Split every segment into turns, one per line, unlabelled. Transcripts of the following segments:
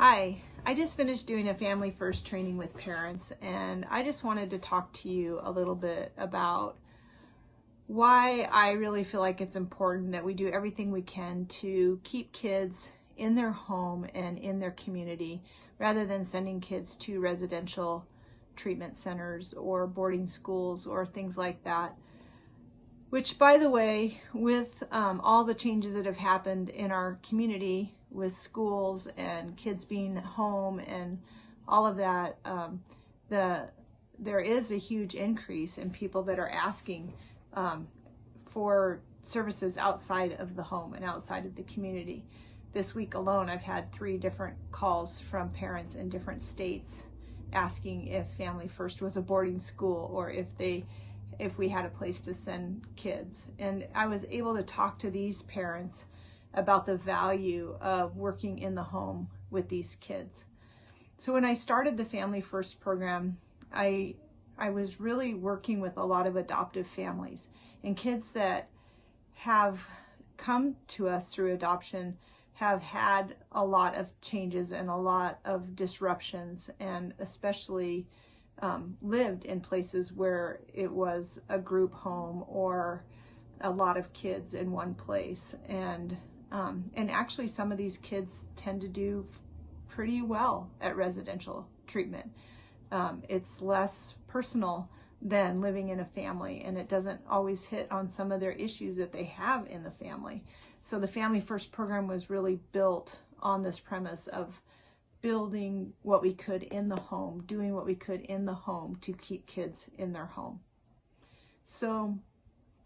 Hi, I just finished doing a Family First training with parents, and I just wanted to talk to you a little bit about why I really feel like it's important that we do everything we can to keep kids in their home and in their community rather than sending kids to residential treatment centers or boarding schools or things like that. Which, by the way, with all the changes that have happened in our community with schools and kids being home and all of that, there is a huge increase in people that are asking for services outside of the home and outside of the community. This week alone, I've had 3 different calls from parents in different states asking if Family First was a boarding school or if we had a place to send kids. And I was able to talk to these parents about the value of working in the home with these kids. So when I started the Family First program, I was really working with a lot of adoptive families and kids that have come to us through adoption have had a lot of changes and a lot of disruptions, and especially lived in places where it was a group home or a lot of kids in one place. And actually some of these kids tend to do pretty well at residential treatment. It's less personal than living in a family, and it doesn't always hit on some of their issues that they have in the family. So the Family First program was really built on this premise of building what we could in the home, doing what we could in the home to keep kids in their home. So,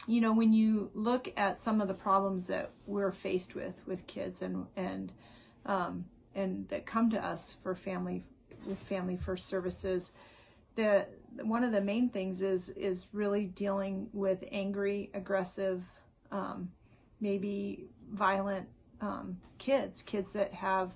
when you look at some of the problems that we're faced with kids and that come to us for Family First services, one of the main things is really dealing with angry, aggressive, maybe violent kids that have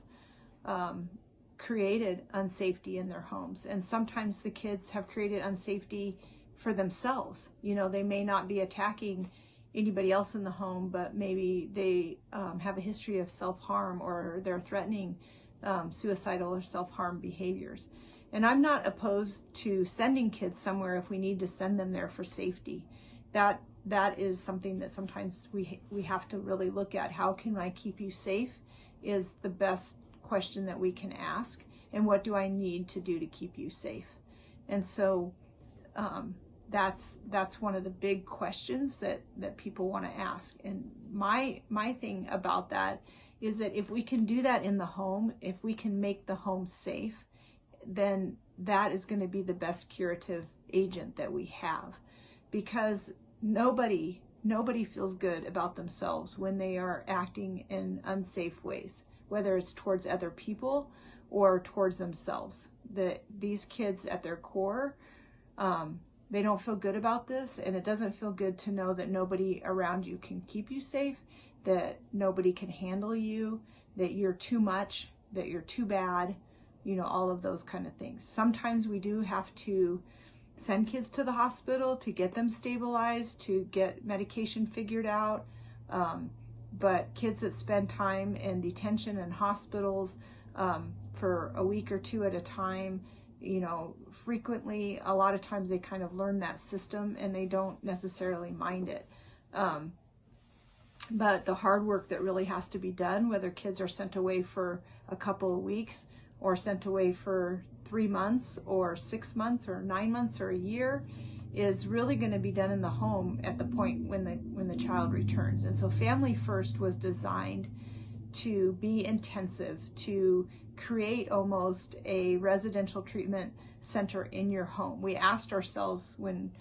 created unsafety in their homes. And sometimes the kids have created unsafety for themselves. They may not be attacking anybody else in the home, but maybe they have a history of self-harm, or they're threatening suicidal or self-harm behaviors. And I'm not opposed to sending kids somewhere if we need to send them there for safety. That is something that sometimes we have to really look at. How can I keep you safe is the best question that we can ask, and what do I need to do to keep you safe? And so that's one of the big questions that people want to ask. And my thing about that is that if we can do that in the home, if we can make the home safe, then that is going to be the best curative agent that we have, because nobody feels good about themselves when they are acting in unsafe ways, whether it's towards other people or towards themselves. These kids at their core, they don't feel good about this, and it doesn't feel good to know that nobody around you can keep you safe, that nobody can handle you, that you're too much, that you're too bad, all of those kind of things. Sometimes we do have to send kids to the hospital to get them stabilized, to get medication figured out. But kids that spend time in detention and hospitals for a week or 2 at a time, frequently, a lot of times they kind of learn that system and they don't necessarily mind it. But the hard work that really has to be done, whether kids are sent away for a couple of weeks or sent away for 3 months or 6 months or 9 months or a year, is really going to be done in the home at the point when the child returns. And so Family First was designed to be intensive, to create almost a residential treatment center in your home. We asked ourselves when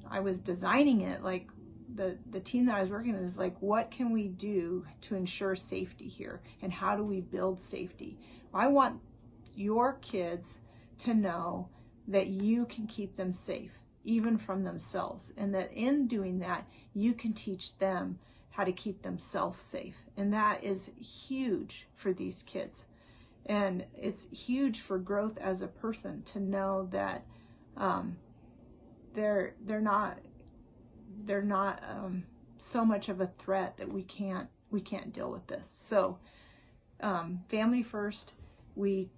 I was designing it, like the team that I was working with is like, what can we do to ensure safety here? And how do we build safety? I want your kids to know that you can keep them safe, even from themselves, and that in doing that, you can teach them how to keep themselves safe. And that is huge for these kids. And it's huge for growth as a person to know that they're not so much of a threat that we can't deal with this. So Family First, we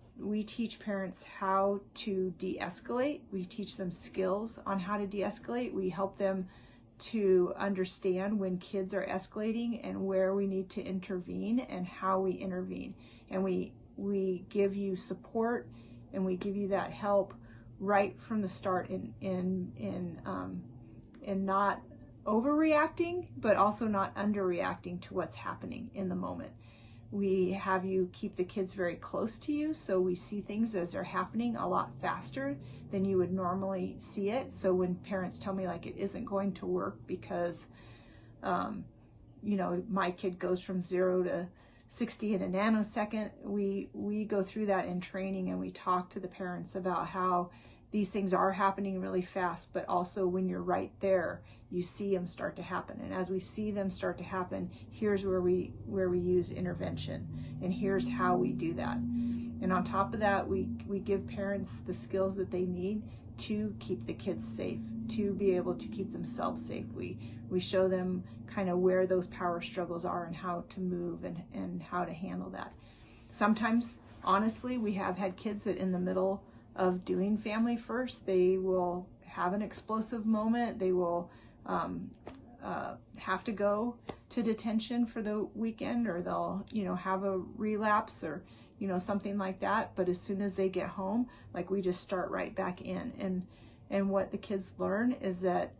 teach parents how to de-escalate. We teach them skills on how to de-escalate. We help them to understand when kids are escalating and where we need to intervene and how we intervene. And we give you support and we give you that help right from the start in not overreacting, but also not underreacting to what's happening in the moment. We have you keep the kids very close to you, so we see things as they're happening a lot faster than you would normally see it. So when parents tell me like it isn't going to work because, my kid goes from 0 to 60 in a nanosecond, we go through that in training and we talk to the parents about how these things are happening really fast, but also when you're right there, you see them start to happen. And as we see them start to happen, here's where we use intervention, and here's how we do that. And on top of that, we give parents the skills that they need to keep the kids safe, to be able to keep themselves safe. We show them kind of where those power struggles are and how to move and how to handle that. Sometimes, honestly, we have had kids that in the middle of doing Family First, they will have an explosive moment. They will have to go to detention for the weekend, or they'll, have a relapse or, something like that. But as soon as they get home, like we just start right back in. And what the kids learn is that,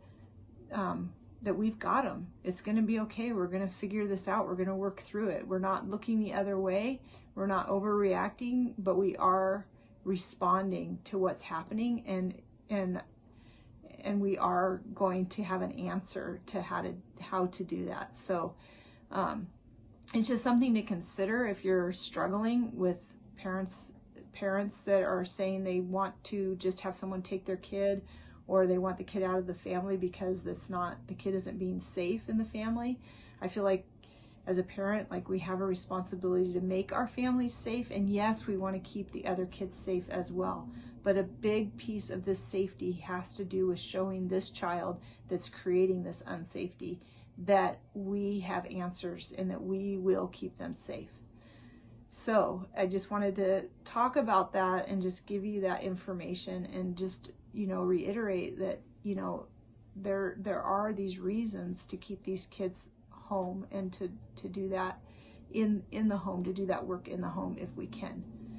that we've got them. It's going to be okay. We're going to figure this out. We're going to work through it. We're not looking the other way. We're not overreacting, but we are responding to what's happening, and we are going to have an answer to how to do that. So it's just something to consider if you're struggling with parents that are saying they want to just have someone take their kid, or they want the kid out of the family because the kid isn't being safe in the family. I feel like as a parent, like we have a responsibility to make our families safe. And yes, we want to keep the other kids safe as well. But a big piece of this safety has to do with showing this child that's creating this unsafety that we have answers and that we will keep them safe. So I just wanted to talk about that and just give you that information and just, reiterate that, there are these reasons to keep these kids home and to do that in the home, to do that work in the home if we can.